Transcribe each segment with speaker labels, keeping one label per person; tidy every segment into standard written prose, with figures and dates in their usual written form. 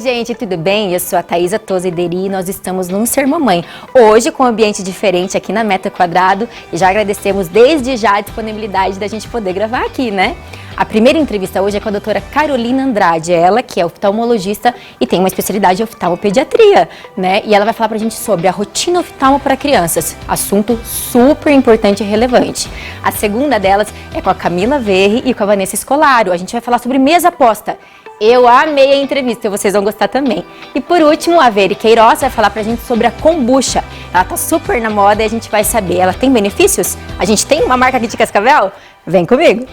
Speaker 1: gente, tudo bem? Eu sou a Thaisa Tozederi e nós estamos num Ser Mamãe. Hoje com um ambiente diferente aqui na Metro Quadrado e já agradecemos desde já a disponibilidade da gente poder gravar aqui, né? A primeira entrevista hoje é com a doutora Carolina Andrade, ela que é oftalmologista e tem uma especialidade em oftalmopediatria, né? E ela vai falar pra gente sobre a rotina oftalmo para crianças, assunto super importante e relevante. A segunda delas é com a Camila Verri e com a Vanessa Escolaro. A gente vai falar sobre mesa aposta. Eu amei a entrevista, vocês vão gostar também. E por último, a Veri Queiroz vai falar pra gente sobre a kombucha. Ela tá super na moda e a gente vai saber, ela tem benefícios? A gente tem uma marca aqui de Cascavel? Vem comigo!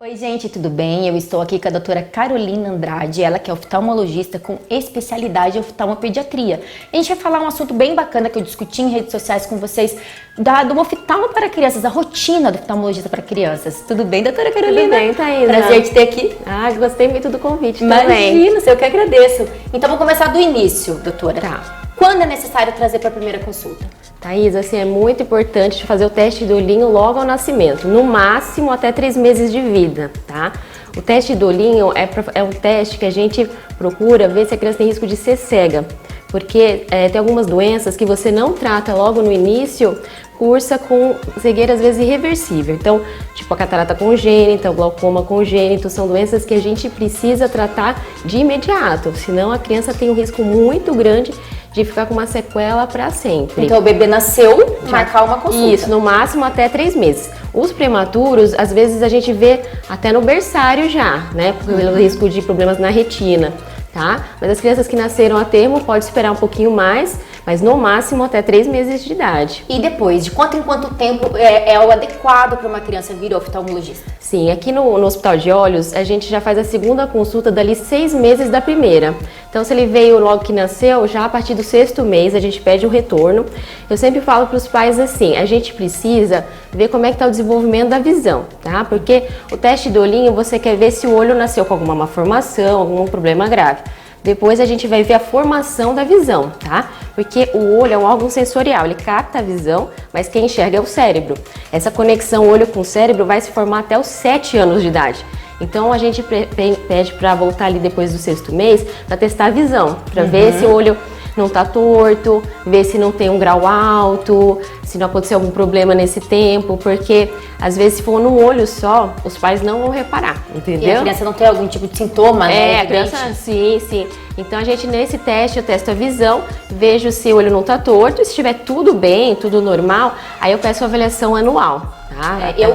Speaker 1: Oi gente, tudo bem? Eu estou aqui com a doutora Carolina Andrade, ela que é oftalmologista com especialidade em oftalmopediatria. A gente vai falar um assunto bem bacana que eu discuti em redes sociais com vocês, do oftalmo para crianças, a rotina do oftalmologista para crianças. Tudo bem, doutora Carolina?
Speaker 2: Tudo bem, Thaisa.
Speaker 1: Prazer te ter aqui.
Speaker 2: Ah, gostei muito do convite também.
Speaker 1: Imagina, eu que agradeço. Então vamos começar do início, doutora.
Speaker 2: Tá.
Speaker 1: Quando é necessário trazer para a primeira consulta?
Speaker 2: Thaisa, assim, é muito importante fazer o teste do olhinho logo ao nascimento, no máximo até 3 meses de vida, tá? O teste do olhinho é um teste que a gente procura ver se a criança tem risco de ser cega, porque tem algumas doenças que você não trata logo no início, cursa com cegueira às vezes irreversível. Então, tipo a catarata congênita, o glaucoma congênito, são doenças que a gente precisa tratar de imediato, senão a criança tem um risco muito grande de ficar com uma sequela para sempre.
Speaker 1: Então o bebê nasceu, marcar uma consulta.
Speaker 2: Isso, no máximo até 3 meses. Os prematuros, às vezes a gente vê até no berçário já, né? Pelo risco de problemas na retina, tá? Mas as crianças que nasceram a termo pode esperar um pouquinho mais, mas no máximo até 3 meses de idade.
Speaker 1: E depois, de quanto em quanto tempo é o adequado para uma criança vir ao oftalmologista?
Speaker 2: Sim, aqui no Hospital de Olhos, a gente já faz a segunda consulta dali 6 meses da primeira. Então, se ele veio logo que nasceu, já a partir do 6º mês, a gente pede um retorno. Eu sempre falo para os pais assim, a gente precisa ver como é que está o desenvolvimento da visão, tá? Porque o teste do olhinho, você quer ver se o olho nasceu com alguma malformação, algum problema grave. Depois a gente vai ver a formação da visão, tá? Porque o olho é um órgão sensorial, ele capta a visão, mas quem enxerga é o cérebro. Essa conexão olho com cérebro vai se formar até os 7 anos de idade. Então a gente pede para voltar ali depois do 6º mês para testar a visão, para ver se o olho não tá torto, ver se não tem um grau alto, se não aconteceu algum problema nesse tempo, porque às vezes se for no olho só, os pais não vão reparar, entendeu?
Speaker 1: E a criança não tem algum tipo de sintoma, né?
Speaker 2: A criança, sim. Então a gente nesse teste eu testo a visão, vejo se o olho não tá torto, e se estiver tudo bem, tudo normal, aí eu peço a avaliação anual.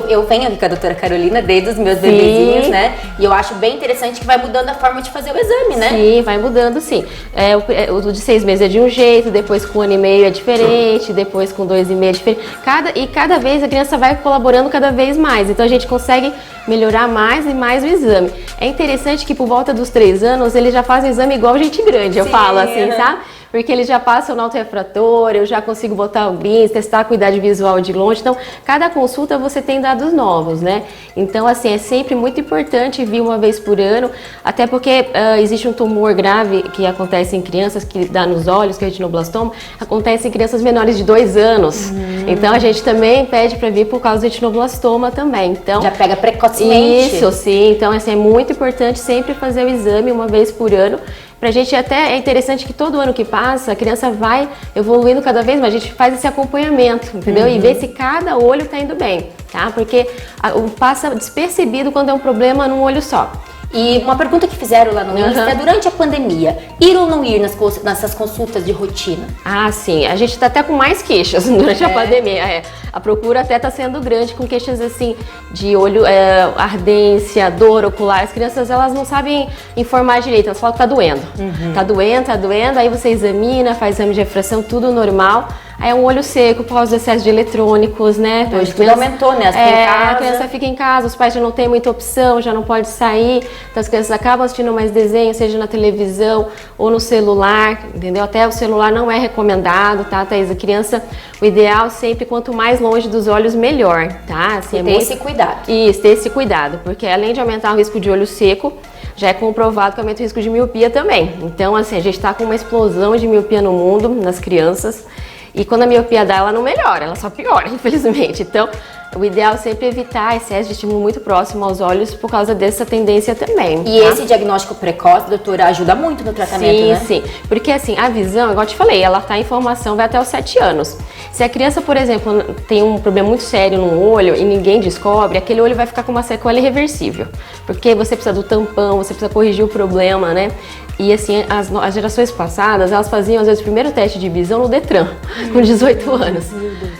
Speaker 1: Eu venho aqui com a doutora Carolina desde os meus bebezinhos, né? E eu acho bem interessante que vai mudando a forma de fazer o exame, né?
Speaker 2: Sim, vai mudando sim. O de 6 meses é de um jeito, depois com 1 ano e meio é diferente, depois com 2 e meio é diferente. Cada vez a criança vai colaborando cada vez mais. Então a gente consegue melhorar mais e mais o exame. É interessante que por volta dos 3 anos eles já fazem o exame igual gente grande, eu falo assim, sabe? Porque eles já passam no autorrefratório, eu já consigo botar o bins, testar a acuidade visual de longe. Então, cada consulta você tem dados novos, né? Então, assim, é sempre muito importante vir uma vez por ano, até porque existe um tumor grave que acontece em crianças, que dá nos olhos, que é o retinoblastoma, acontece em crianças menores de 2 anos. Então, a gente também pede para vir por causa do retinoblastoma também. Então,
Speaker 1: já pega precocemente.
Speaker 2: Isso, sim. Então, assim, é muito importante sempre fazer o exame uma vez por ano. Pra gente até é interessante que todo ano que passa, a criança vai evoluindo cada vez mais, a gente faz esse acompanhamento, entendeu? E vê se cada olho tá indo bem, tá? Porque passa despercebido quando é um problema num olho só.
Speaker 1: E uma pergunta que fizeram lá no Insta é durante a pandemia, ir ou não ir nessas consultas de rotina?
Speaker 2: Ah, sim. A gente tá até com mais queixas durante a pandemia. A procura até tá sendo grande com queixas assim de olho, ardência, dor ocular. As crianças, elas não sabem informar direito, elas falam que tá doendo. Tá doendo, aí você examina, faz exame de refração, tudo normal. Aí é um olho seco por causa do excesso de eletrônicos, né?
Speaker 1: Hoje tudo aumentou, né?
Speaker 2: A criança fica em casa, os pais já não têm muita opção, já não pode sair. Então as crianças acabam assistindo mais desenho, seja na televisão ou no celular, entendeu? Até o celular não é recomendado, tá, Thaisa? A criança, o ideal sempre, quanto mais longe dos olhos, melhor, tá? Assim,
Speaker 1: ter esse cuidado.
Speaker 2: Isso, ter esse cuidado, porque além de aumentar o risco de olho seco, já é comprovado que aumenta o risco de miopia também. Então, assim, a gente tá com uma explosão de miopia no mundo, nas crianças. E quando a miopia dá, ela não melhora, ela só piora, infelizmente. Então, o ideal é sempre evitar excesso de estímulo muito próximo aos olhos por causa dessa tendência também.
Speaker 1: E esse diagnóstico precoce, doutora, ajuda muito no tratamento,
Speaker 2: sim,
Speaker 1: né?
Speaker 2: Sim, porque assim, a visão, igual eu te falei, ela tá em formação, vai até os 7 anos. Se a criança, por exemplo, tem um problema muito sério no olho e ninguém descobre, aquele olho vai ficar com uma sequela irreversível. Porque você precisa do tampão, você precisa corrigir o problema, né? E assim, as gerações passadas, elas faziam às vezes o primeiro teste de visão no Detran, com 18 anos.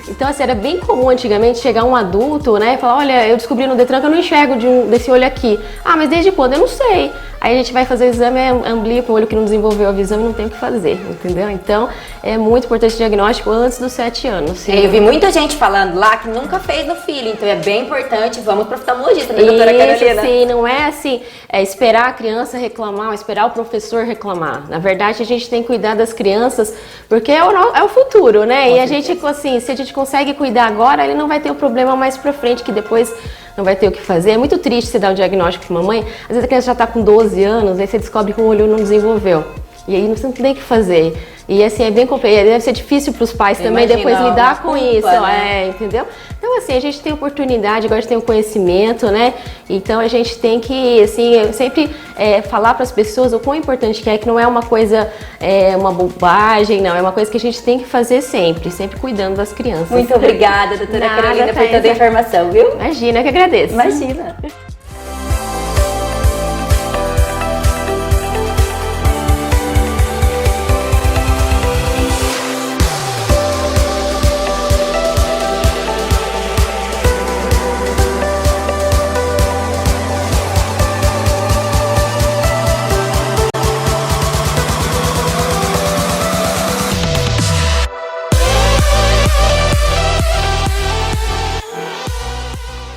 Speaker 2: Então assim, era bem comum antigamente chegar um adulto, né, e falar, olha, eu descobri no Detran que eu não enxergo desse olho aqui. Ah, mas desde quando? Eu não sei. Aí a gente vai fazer o exame, amplifica o olho que não desenvolveu a visão e não tem o que fazer, entendeu? Então, é muito importante o diagnóstico antes dos 7 anos. Sim.
Speaker 1: Eu vi muita gente falando lá que nunca fez no filho, então é bem importante, vamos pro oftalmologista, né, doutora Carolina?
Speaker 2: Sim, não é assim, esperar a criança reclamar, esperar o professor reclamar. Na verdade, a gente tem que cuidar das crianças, porque é o futuro, né? E a gente, assim, se a gente consegue cuidar agora, ele não vai ter o problema mais pra frente, que depois não vai ter o que fazer. É muito triste você dar um diagnóstico para uma mãe, às vezes a criança já está com 12 anos, aí você descobre que o olho não desenvolveu. E aí você não tem o que fazer. E assim, é bem complicado, deve ser difícil para os pais também depois lidar com isso, né? Entendeu? Então assim, a gente tem oportunidade, agora a gente tem o conhecimento, né? Então a gente tem que, assim, sempre falar para as pessoas o quão importante que não é uma coisa, uma bobagem, não, é uma coisa que a gente tem que fazer sempre cuidando das crianças.
Speaker 1: Muito obrigada, doutora Carolina, por toda a informação, viu?
Speaker 2: Imagina, eu que agradeço.
Speaker 1: Imagina.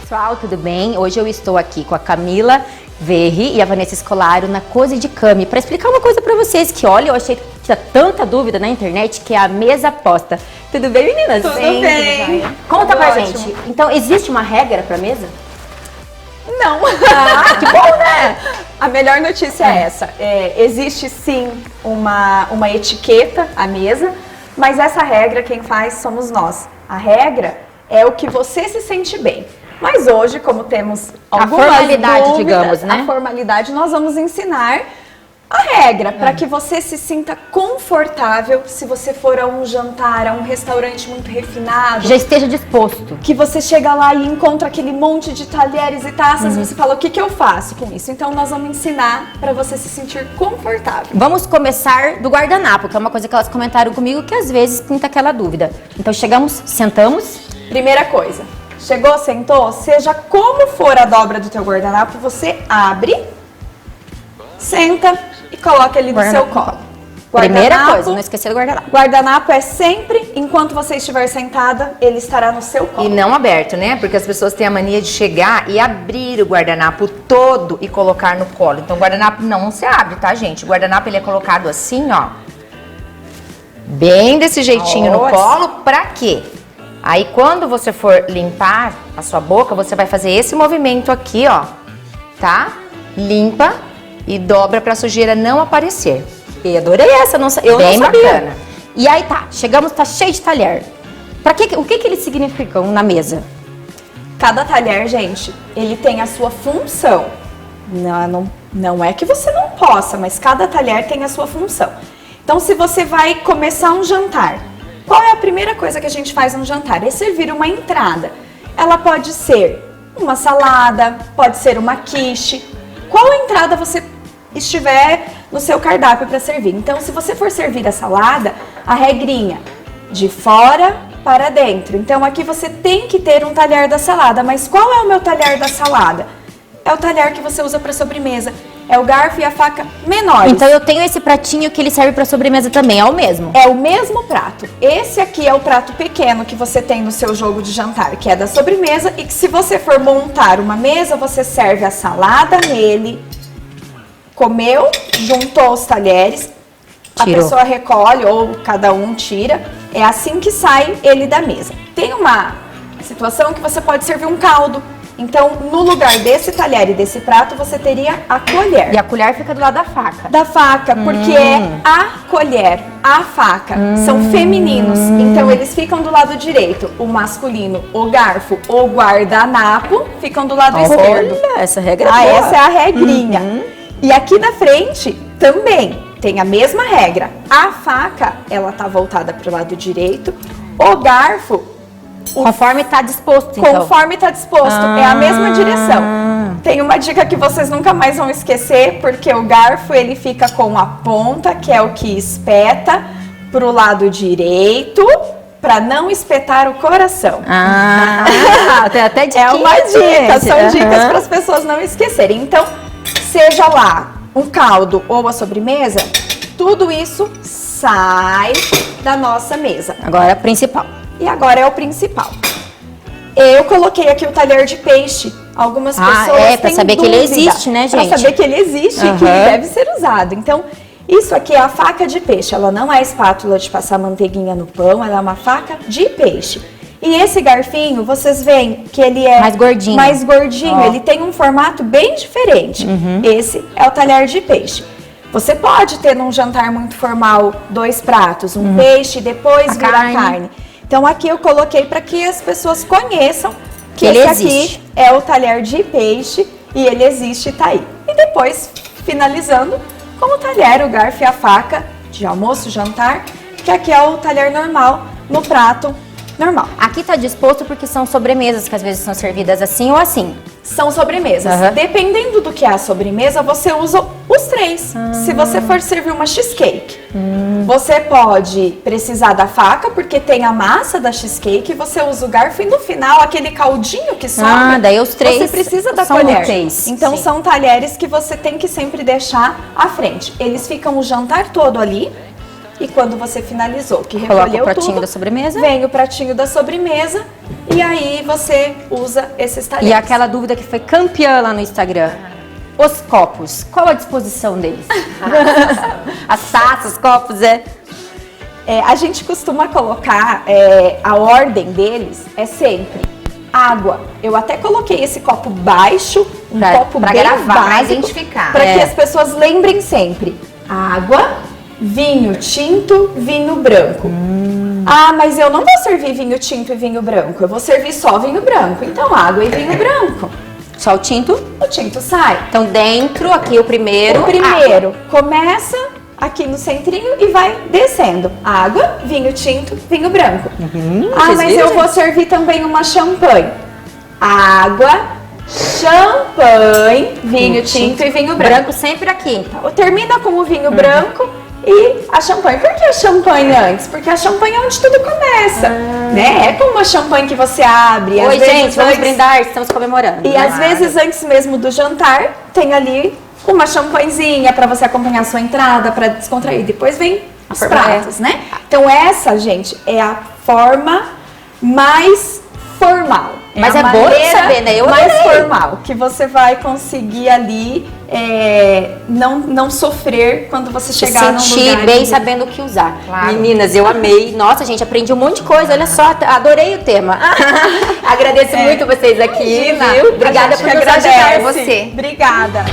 Speaker 1: Pessoal, tudo bem? Hoje eu estou aqui com a Camila Verri e a Vanessa Escolaro na Cozy de Cami para explicar uma coisa para vocês que, olha, eu achei que tinha tanta dúvida na internet, que é a mesa posta. Tudo bem, meninas?
Speaker 3: Tudo bem.
Speaker 1: Conta pra gente. Então, existe uma regra para mesa?
Speaker 3: Não.
Speaker 1: Ah, que bom, né?
Speaker 3: A melhor notícia é essa. Existe sim uma etiqueta à mesa, mas essa regra quem faz somos nós. A regra é o que você se sente bem. Mas hoje, como temos algumas
Speaker 1: formalidade,
Speaker 3: dúvidas,
Speaker 1: digamos, né?
Speaker 3: A formalidade, nós vamos ensinar a regra para que você se sinta confortável se você for a um jantar, a um restaurante muito refinado.
Speaker 1: Já esteja disposto.
Speaker 3: Que você chega lá e encontra aquele monte de talheres e taças e você fala, o que eu faço com isso? Então nós vamos ensinar para você se sentir confortável.
Speaker 1: Vamos começar do guardanapo, que é uma coisa que elas comentaram comigo que às vezes pinta aquela dúvida. Então chegamos, sentamos.
Speaker 3: Primeira coisa, chegou, sentou, seja como for a dobra do teu guardanapo, você abre, senta e coloca ele no seu colo.
Speaker 1: Primeira coisa, não esquecer do guardanapo.
Speaker 3: Guardanapo é sempre, enquanto você estiver sentada, ele estará no seu colo.
Speaker 4: E não aberto, né? Porque as pessoas têm a mania de chegar e abrir o guardanapo todo e colocar no colo. Então o guardanapo não se abre, tá, gente? O guardanapo ele é colocado assim, ó. Bem desse jeitinho no colo, pra quê? Aí quando você for limpar a sua boca, você vai fazer esse movimento aqui, ó, tá? Limpa e dobra pra sujeira não aparecer.
Speaker 1: E adorei essa, eu
Speaker 4: Bem
Speaker 1: não sabia.
Speaker 4: bacana.
Speaker 1: E aí tá, chegamos, tá cheio de talher. O que eles significam na mesa?
Speaker 3: Cada talher, gente, ele tem a sua função. Não é que você não possa, mas cada talher tem a sua função. Então, se você vai começar um jantar, qual é a primeira coisa que a gente faz no jantar? É servir uma entrada. Ela pode ser uma salada, pode ser uma quiche. Qual entrada você estiver no seu cardápio para servir? Então, se você for servir a salada, a regrinha de fora para dentro. Então, aqui você tem que ter um talher da salada. Mas qual é o meu talher da salada? É o talher que você usa para sobremesa. É o garfo e a faca menores.
Speaker 1: Então eu tenho esse pratinho que ele serve para sobremesa também, é o mesmo?
Speaker 3: É o mesmo prato. Esse aqui é o prato pequeno que você tem no seu jogo de jantar, que é da sobremesa, e que se você for montar uma mesa, você serve a salada nele, comeu, juntou os talheres,
Speaker 1: Tirou.
Speaker 3: A pessoa recolhe ou cada um tira. É assim que sai ele da mesa. Tem uma situação que você pode servir um caldo. Então, no lugar desse talher e desse prato, você teria a colher.
Speaker 1: E a colher fica do lado da faca.
Speaker 3: Da faca, porque é a colher, a faca, são femininos. Então, eles ficam do lado direito. O masculino, o garfo, o guardanapo, ficam do lado esquerdo.
Speaker 1: Olha, essa regra é
Speaker 3: Ah,
Speaker 1: boa.
Speaker 3: essa é a regrinha. E aqui na frente, também, tem a mesma regra. A faca, ela tá voltada pro lado direito. O garfo...
Speaker 1: Conforme tá disposto, então.
Speaker 3: Conforme tá disposto, é a mesma direção. Tem uma dica que vocês nunca mais vão esquecer, porque o garfo, ele fica com a ponta, que é o que espeta, pro lado direito, para não espetar o coração.
Speaker 1: Tem até dica.
Speaker 3: É uma dica, são dicas para as pessoas não esquecerem. Então, seja lá um caldo ou a sobremesa, tudo isso sai da nossa mesa.
Speaker 1: Agora, principal.
Speaker 3: E agora é o principal. Eu coloquei aqui o talher de peixe. Algumas pessoas
Speaker 1: pra
Speaker 3: têm
Speaker 1: saber que ele
Speaker 3: dúvida.
Speaker 1: existe, né, gente?
Speaker 3: Pra saber que ele existe e que ele deve ser usado. Então, isso aqui é a faca de peixe. Ela não é espátula de passar manteiguinha no pão, ela é uma faca de peixe. E esse garfinho, vocês veem que ele é
Speaker 1: mais gordinho.
Speaker 3: Mais gordinho. Ele tem um formato bem diferente. Esse é o talher de peixe. Você pode ter num jantar muito formal 2 pratos, um peixe e depois virar carne. Então aqui eu coloquei para que as pessoas conheçam que
Speaker 1: ele
Speaker 3: esse
Speaker 1: existe.
Speaker 3: aqui é o talher de peixe e ele existe, tá aí. E depois, finalizando, com o talher, o garfo e a faca de almoço, jantar, que aqui é o talher normal, no prato normal.
Speaker 1: Aqui tá disposto porque são sobremesas que às vezes são servidas assim ou assim.
Speaker 3: São sobremesas. Dependendo do que é a sobremesa, você usa os 3. Se você for servir uma cheesecake, você pode precisar da faca, porque tem a massa da cheesecake, você usa o garfo e no final, aquele caldinho que sobra,
Speaker 1: daí os 3
Speaker 3: você precisa da
Speaker 1: são
Speaker 3: colher.
Speaker 1: úteis.
Speaker 3: Então,
Speaker 1: Sim.
Speaker 3: são talheres que você tem que sempre deixar à frente. Eles ficam o jantar todo ali. E quando você finalizou, que
Speaker 1: Coloca
Speaker 3: recolheu
Speaker 1: o pratinho
Speaker 3: tudo,
Speaker 1: da sobremesa.
Speaker 3: vem o pratinho da sobremesa e aí você usa esses talheres.
Speaker 1: E aquela dúvida que foi campeã lá no Instagram. Os copos, qual a disposição deles? As taças, copos,
Speaker 3: a gente costuma colocar, a ordem deles é sempre água. Eu até coloquei esse copo baixo, copo
Speaker 4: pra
Speaker 3: bem
Speaker 4: gravar, pra
Speaker 3: básico,
Speaker 4: identificar.
Speaker 3: para que as pessoas lembrem sempre. Água, vinho tinto, vinho branco. Ah, mas eu não vou servir vinho tinto e vinho branco, eu vou servir só vinho branco. Então, água e vinho branco.
Speaker 1: Só o tinto?
Speaker 3: O tinto sai.
Speaker 1: Então dentro, aqui o primeiro.
Speaker 3: O primeiro começa aqui no centrinho e vai descendo. Água, vinho tinto, vinho branco.
Speaker 1: vocês
Speaker 3: Mas
Speaker 1: viram,
Speaker 3: eu vou servir também uma champanhe. Água, champanhe, vinho tinto e vinho branco.
Speaker 1: Branco sempre aqui, então.
Speaker 3: Termina com o vinho branco e a champanhe. Por que a champanhe antes? Porque a champanhe é onde tudo começa, né? É como uma champanhe que você abre.
Speaker 1: Oi,
Speaker 3: às vezes
Speaker 1: gente, vamos
Speaker 3: antes-
Speaker 1: brindar, estamos comemorando.
Speaker 3: E às vezes antes mesmo do jantar, tem ali uma champanhezinha para você acompanhar a sua entrada, para descontrair. Depois vem os pratos, né? Então essa, gente, é a forma mais formal.
Speaker 1: Mas
Speaker 3: a
Speaker 1: é bom de
Speaker 3: maneira
Speaker 1: saber, né? Eu
Speaker 3: mais
Speaker 1: adorei.
Speaker 3: formal, que você vai conseguir ali não sofrer quando você
Speaker 1: Se
Speaker 3: chegar num
Speaker 1: sentir
Speaker 3: lugar
Speaker 1: bem
Speaker 3: de-
Speaker 1: sabendo o que usar.
Speaker 4: Claro.
Speaker 1: Meninas, eu amei. Nossa, gente, aprendi um monte de coisa. Olha só, adorei o tema. Agradeço muito vocês aqui,
Speaker 3: Imagina,
Speaker 1: viu? Obrigada
Speaker 3: a gente
Speaker 1: por
Speaker 3: que
Speaker 1: nos ajudar.
Speaker 3: agradece.
Speaker 4: você.
Speaker 3: Obrigada.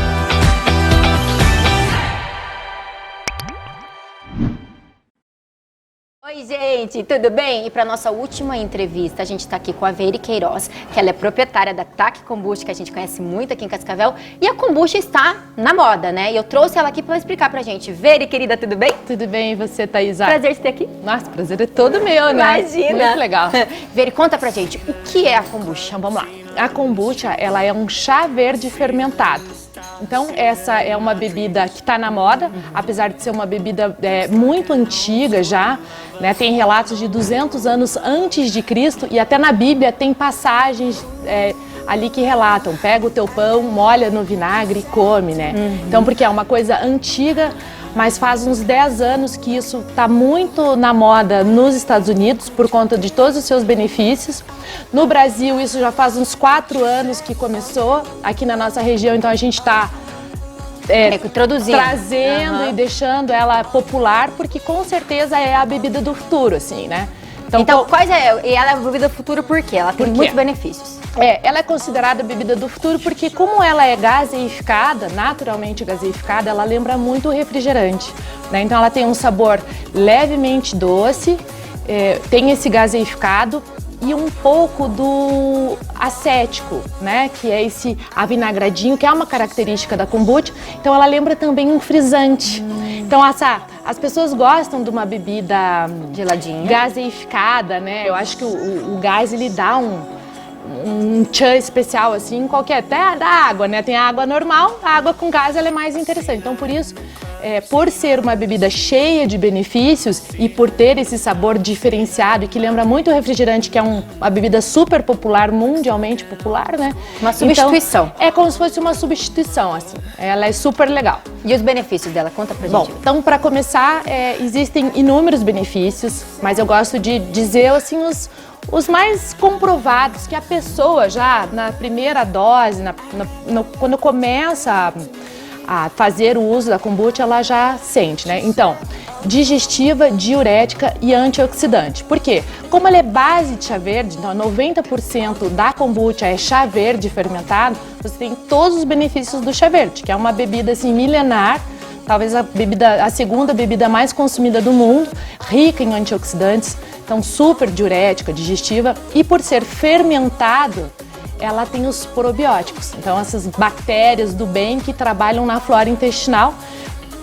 Speaker 1: Oi, gente, tudo bem? E para nossa última entrevista, a gente está aqui com a Veire Queiroz, que ela é proprietária da TAC Kombucha, que a gente conhece muito aqui em Cascavel. E a kombucha está na moda, né? E eu trouxe ela aqui para explicar pra gente. Veire, querida, tudo bem?
Speaker 5: Tudo bem, e você, Thaisa?
Speaker 1: Prazer te ter aqui.
Speaker 5: Nossa, prazer é todo meu, né?
Speaker 1: Imagina.
Speaker 5: Muito legal.
Speaker 1: Veire, conta pra gente, o que é a kombucha?
Speaker 5: Então, vamos lá. A kombucha, ela é um chá verde fermentado. Então, essa é uma bebida que está na moda, apesar de ser uma bebida muito antiga já, né? Tem relatos de 200 anos antes de Cristo e até na Bíblia tem passagens ali que relatam, pega o teu pão, molha no vinagre e come, né? Então, porque é uma coisa antiga, mas faz uns 10 anos que isso está muito na moda nos Estados Unidos por conta de todos os seus benefícios. No Brasil, isso já faz uns 4 anos que começou aqui na nossa região, então a gente está
Speaker 1: Introduzindo.
Speaker 5: trazendo e deixando ela popular, porque com certeza é a bebida do futuro, assim, né?
Speaker 1: Então, quais é? E ela é a bebida do futuro por quê? Ela tem
Speaker 5: Por quê?
Speaker 1: muitos benefícios.
Speaker 5: Ela é considerada a bebida do futuro porque, como ela é gaseificada, naturalmente gaseificada, ela lembra muito o refrigerante, né? Então ela tem um sabor levemente doce, tem esse gaseificado e um pouco do acético, né? Que é esse avinagradinho, que é uma característica da kombucha. Então ela lembra também um frisante. Então as pessoas gostam de uma bebida
Speaker 1: Geladinha.
Speaker 5: gaseificada, né? Eu acho que o gás ele dá um tchan especial, assim, qualquer, até da água, né? Tem a água normal, a água com gás ela é mais interessante. Então, por isso, por ser uma bebida cheia de benefícios e por ter esse sabor diferenciado e que lembra muito o refrigerante, que é uma bebida super popular, mundialmente popular, né?
Speaker 1: Uma substituição.
Speaker 5: Então, é como se fosse uma substituição, assim. Ela é super legal.
Speaker 1: E os benefícios dela? Conta pra gente.
Speaker 5: Bom, então, para começar, existem inúmeros benefícios, mas eu gosto de dizer, assim, os mais comprovados, que a pessoa já na primeira dose, quando começa a fazer o uso da kombucha, ela já sente, né? Então, digestiva, diurética e antioxidante. Por quê? Como ela é base de chá verde, então 90% da kombucha é chá verde fermentado, você tem todos os benefícios do chá verde, que é uma bebida assim milenar, talvez a segunda bebida mais consumida do mundo, rica em antioxidantes, então super diurética, digestiva, e por ser fermentado, ela tem os probióticos, então essas bactérias do bem que trabalham na flora intestinal.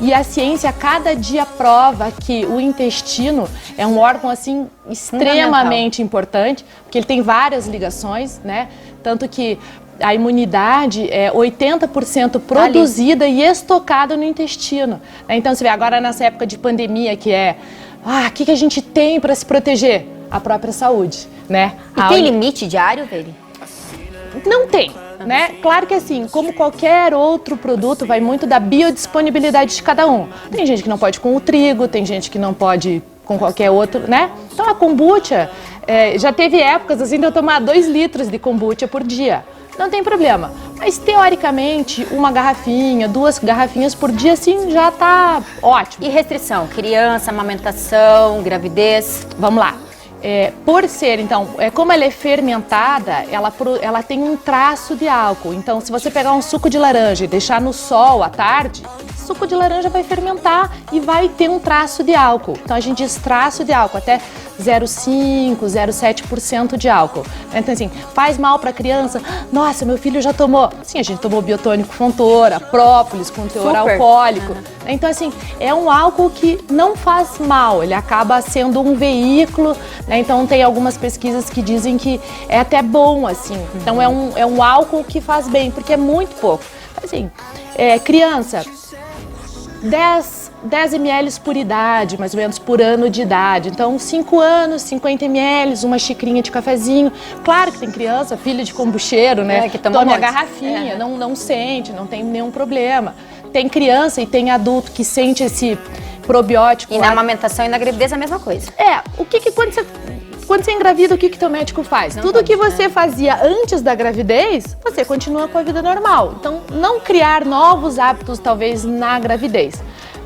Speaker 5: E a ciência cada dia prova que o intestino é um órgão assim extremamente importante, porque ele tem várias ligações, né? Tanto que a imunidade é 80% produzida e estocada no intestino. Então, você vê agora nessa época de pandemia que o que a gente tem para se proteger? A própria saúde, né?
Speaker 1: E tem limite diário, Veri?
Speaker 5: Não tem, né? Claro que assim, como qualquer outro produto, vai muito da biodisponibilidade de cada um. Tem gente que não pode com o trigo, tem gente que não pode com qualquer outro, né? Então a kombucha, já teve épocas assim de eu tomar 2 litros de kombucha por dia. Não tem problema. Mas teoricamente, uma garrafinha, 2 garrafinhas por dia, assim, já tá ótimo.
Speaker 1: E restrição? Criança, amamentação, gravidez?
Speaker 5: Vamos lá. Por ser, então, como ela é fermentada, ela tem um traço de álcool. Então, se você pegar um suco de laranja e deixar no sol à tarde, suco de laranja vai fermentar e vai ter um traço de álcool. Então, a gente diz traço de álcool, até 0,5%, 0,7% de álcool. Então, assim, faz mal para a criança. Nossa, meu filho já tomou. Sim, a gente tomou biotônico Fontoura, própolis com teor alcoólico. Então, assim, é um álcool que não faz mal, ele acaba sendo um veículo, né? Então, tem algumas pesquisas que dizem que é até bom, assim. Então, é um álcool que faz bem, porque é muito pouco. Assim, criança, 10 ml por idade, mais ou menos por ano de idade. Então, 5 anos, 50 ml, uma xicrinha de cafezinho. Claro que tem criança, filho de kombucheiro, né?
Speaker 1: Que toma
Speaker 5: a
Speaker 1: monte.
Speaker 5: garrafinha, não sente, não tem nenhum problema. Tem criança e tem adulto que sente esse probiótico.
Speaker 1: E na amamentação e na gravidez é a mesma coisa.
Speaker 5: Quando você engravida, o que teu médico faz? Tudo que você fazia antes da gravidez, você continua com a vida normal. Então, não criar novos hábitos, talvez, na gravidez.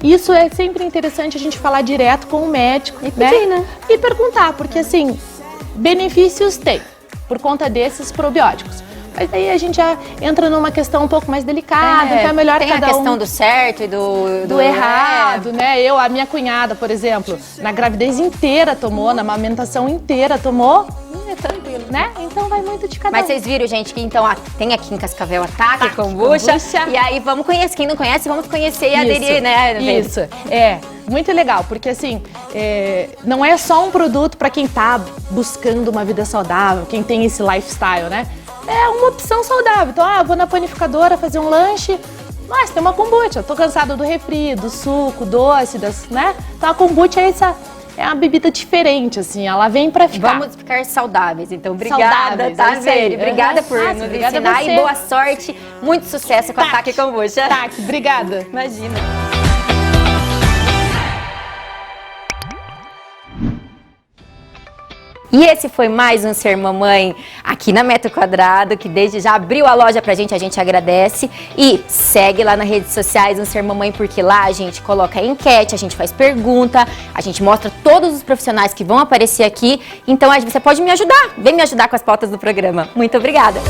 Speaker 5: Isso é sempre interessante a gente falar direto com o médico, né? E perguntar, porque assim, benefícios tem, por conta desses probióticos. Mas aí a gente já entra numa questão um pouco mais delicada, então é melhor
Speaker 1: tem
Speaker 5: cada
Speaker 1: a questão do certo e do
Speaker 5: errado, né? A minha cunhada, por exemplo, na gravidez inteira tomou, na amamentação inteira tomou, é tranquilo, né? Então vai muito de cada
Speaker 1: Mas vocês viram, gente, que então tem aqui em Cascavel Ataque Kombucha. E aí vamos conhecer, quem não conhece, vamos conhecer e aderir, né?
Speaker 5: Isso, muito legal, porque assim, não é só um produto para quem tá buscando uma vida saudável, quem tem esse lifestyle, né? É uma opção saudável. Então, eu vou na panificadora fazer um lanche, mas tem uma kombucha. Eu tô cansada do refri, do suco, doce, né? Então a kombucha é uma bebida diferente, assim, ela vem pra ficar.
Speaker 1: Vamos ficar saudáveis, então. Obrigada, tá, Veri? Obrigada por nos ensinar e boa sorte. Muito sucesso com a Ataque Kombucha.
Speaker 5: Obrigada.
Speaker 1: Imagina. E esse foi mais um Ser Mamãe aqui na Metro Quadrado, que desde já abriu a loja pra gente, a gente agradece. E segue lá nas redes sociais um Ser Mamãe, porque lá a gente coloca enquete, a gente faz pergunta, a gente mostra todos os profissionais que vão aparecer aqui. Então você pode me ajudar, vem me ajudar com as pautas do programa. Muito obrigada!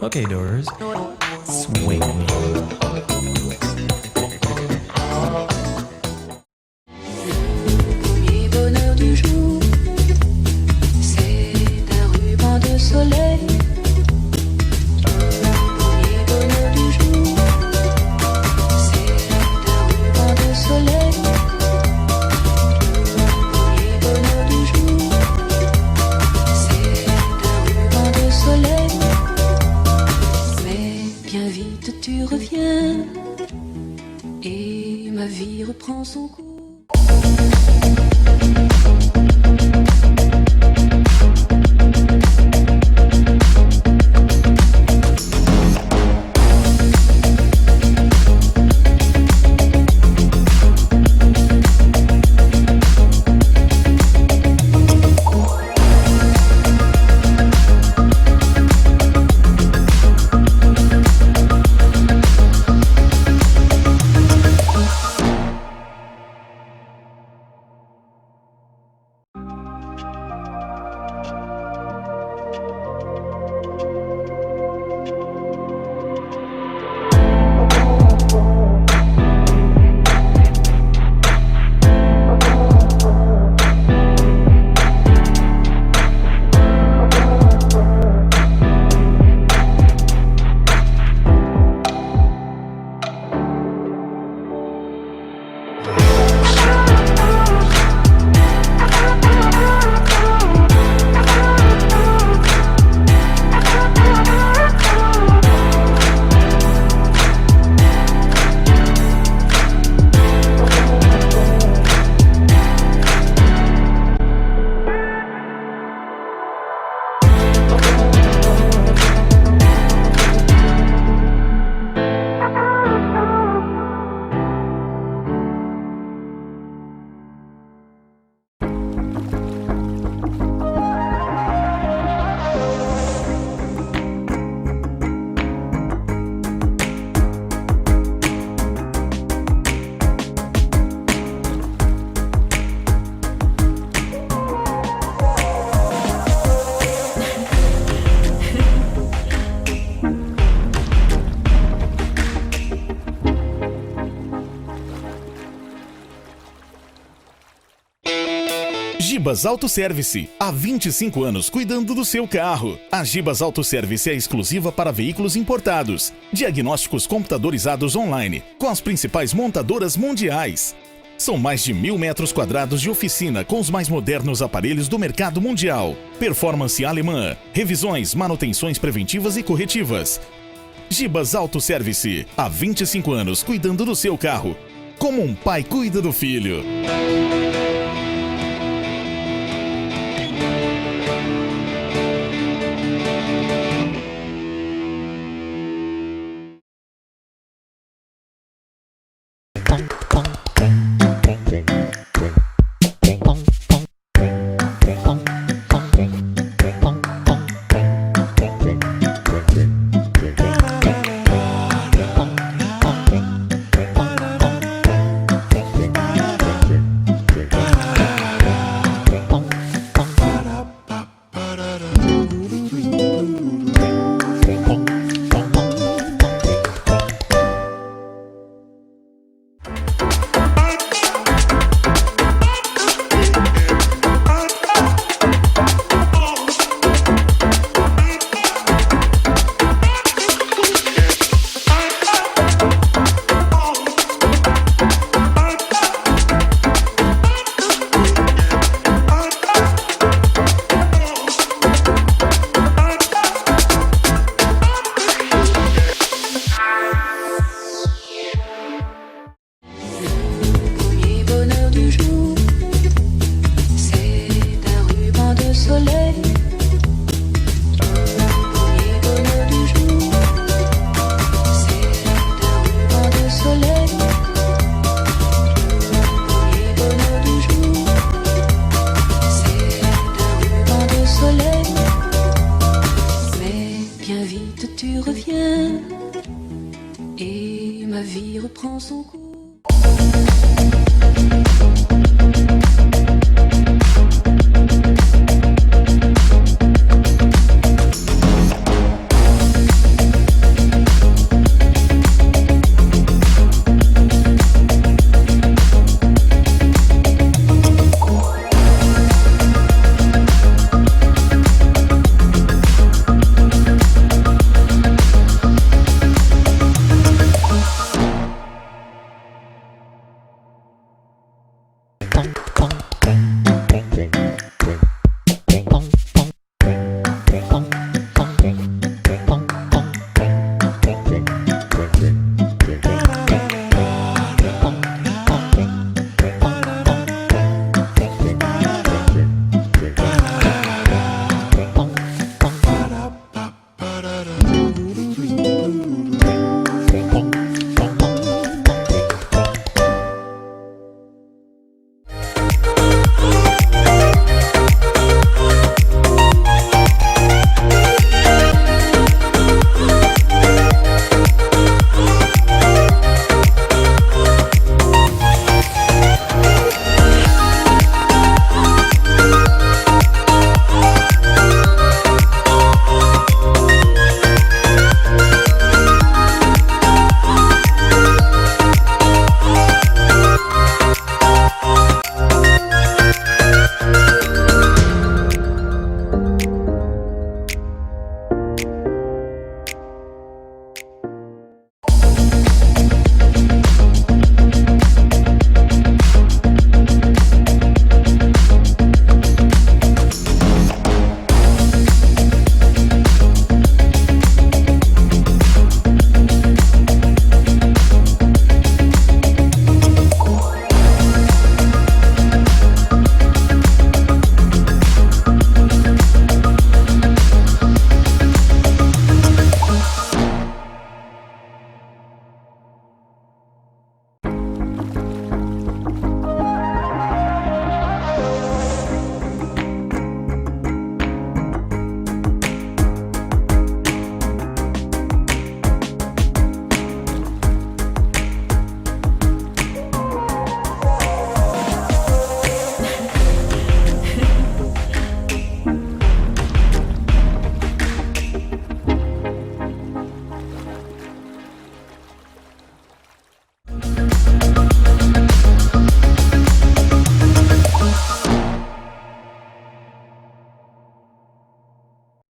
Speaker 6: Okay, doors. Swing.
Speaker 7: Premier bonheur du jour, c'est un ruban de soleil. Premier bonheur du jour, c'est un ruban de soleil. Premier bonheur du jour, c'est un ruban de soleil. Mais bien vite tu reviens et ma vie reprend son cours.
Speaker 8: Gibas Autoservice, há 25 anos cuidando do seu carro. A Gibas Autoservice é exclusiva para veículos importados. Diagnósticos computadorizados online, com as principais montadoras mundiais. São mais de 1.000 metros quadrados de oficina com os mais modernos aparelhos do mercado mundial. Performance alemã, revisões, manutenções preventivas e corretivas. Gibas Autoservice, há 25 anos cuidando do seu carro, como um pai cuida do filho.
Speaker 7: Bien vite tu reviens et ma vie reprend son cours.